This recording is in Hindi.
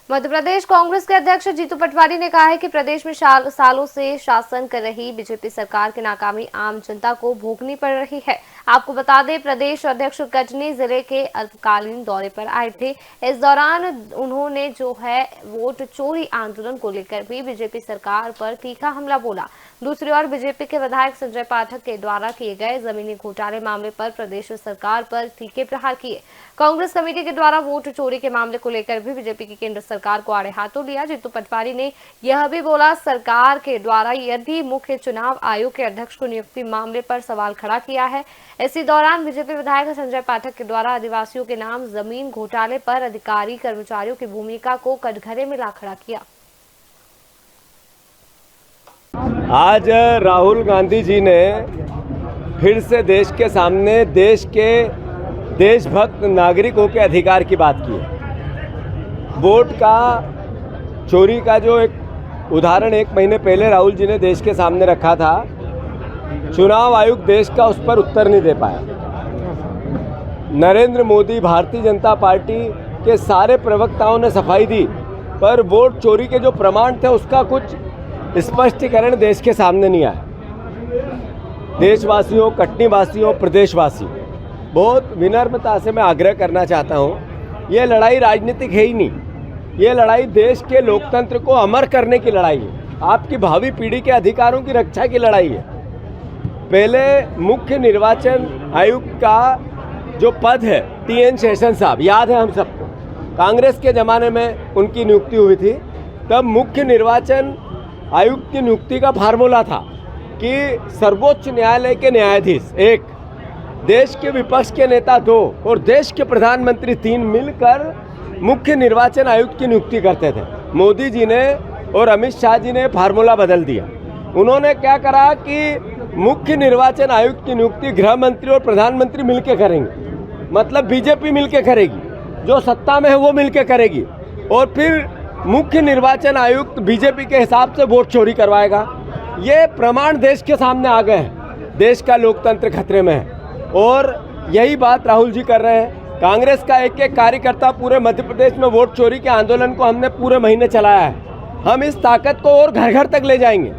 मध्य प्रदेश कांग्रेस के अध्यक्ष जीतू पटवारी ने कहा है कि प्रदेश में सालों से शासन कर रही बीजेपी सरकार की नाकामी आम जनता को भोगनी पड़ रही है। आपको बता दें, प्रदेश अध्यक्ष कटनी जिले के अल्पकालीन दौरे पर आए थे। इस दौरान उन्होंने जो है वोट चोरी आंदोलन को लेकर भी बीजेपी सरकार पर तीखा हमला बोला। दूसरी ओर बीजेपी के विधायक संजय पाठक के द्वारा किए गए जमीनी घोटाले मामले पर प्रदेश सरकार पर तीखे प्रहार किए। कांग्रेस कमेटी के द्वारा वोट चोरी के मामले को लेकर भी बीजेपी की केंद्र सरकार को आड़े हाथों लिया। जीतू पटवारी ने यह भी बोला, सरकार के द्वारा यदि मुख्य चुनाव आयोग के अध्यक्ष को नियुक्ति मामले पर सवाल खड़ा किया है। इसी दौरान बीजेपी विधायक संजय पाठक के द्वारा आदिवासियों के नाम जमीन घोटाले पर अधिकारी कर्मचारियों की भूमिका को कटघरे में ला खड़ा किया। आज राहुल गांधी जी ने फिर से देश के सामने देश के देशभक्त नागरिकों के अधिकार की बात की है। वोट का चोरी का जो एक उदाहरण 1 महीने पहले राहुल जी ने देश के सामने रखा था, चुनाव आयोग देश का उस पर उत्तर नहीं दे पाया। नरेंद्र मोदी, भारतीय जनता पार्टी के सारे प्रवक्ताओं ने सफाई दी, पर वोट चोरी के जो प्रमाण थे उसका कुछ स्पष्टीकरण देश के सामने नहीं आया। देशवासियों, कटनीवासियों, प्रदेशवासियों, बहुत विनम्रता से मैं आग्रह करना चाहता हूँ, ये लड़ाई राजनीतिक है ही नहीं। ये लड़ाई देश के लोकतंत्र को अमर करने की लड़ाई है, आपकी भावी पीढ़ी के अधिकारों की रक्षा की लड़ाई है। पहले मुख्य निर्वाचन आयुक्त का जो पद है, TN शेषन साहब, याद है हम सबको, कांग्रेस के ज़माने में उनकी नियुक्ति हुई थी। तब मुख्य निर्वाचन आयुक्त की नियुक्ति का फार्मूला था कि सर्वोच्च न्यायालय के न्यायाधीश 1, देश के विपक्ष के नेता 2 और देश के प्रधानमंत्री 3 मिलकर मुख्य निर्वाचन आयुक्त की नियुक्ति करते थे। मोदी जी ने और अमित शाह जी ने फार्मूला बदल दिया। उन्होंने क्या करा कि मुख्य निर्वाचन आयुक्त की नियुक्ति गृह मंत्री और प्रधानमंत्री मिलकर करेंगे, मतलब बीजेपी मिलकर करेगी, जो सत्ता में है वो मिलकर करेगी, और फिर मुख्य निर्वाचन आयुक्त बीजेपी के हिसाब से वोट चोरी करवाएगा। ये प्रमाण देश के सामने आ गए हैं। देश का लोकतंत्र खतरे में है और यही बात राहुल जी कर रहे हैं। कांग्रेस का एक एक कार्यकर्ता पूरे मध्य प्रदेश में वोट चोरी के आंदोलन को हमने पूरे महीने चलाया है। हम इस ताकत को और घर घर तक ले जाएंगे।